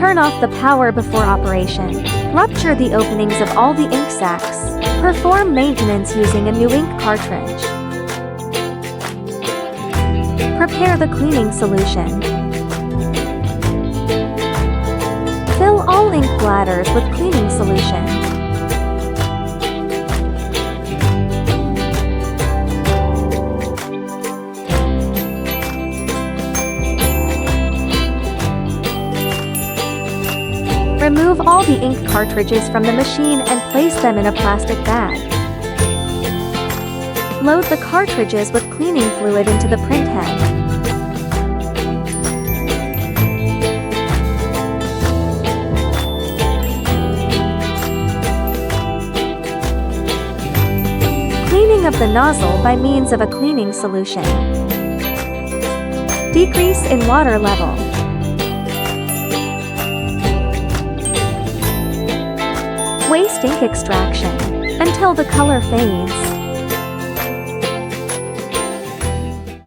Turn off the power before operation. Rupture the openings of all the ink sacs. Perform maintenance using a new ink cartridge. Prepare the cleaning solution. Fill all ink bladders with cleaning solution. Remove all the ink cartridges from the machine and place them in a plastic bag. Load the cartridges with cleaning fluid into the print head. Cleaning of the nozzle by means of a cleaning solution. Decrease in water level. Waste ink extraction until the color fades.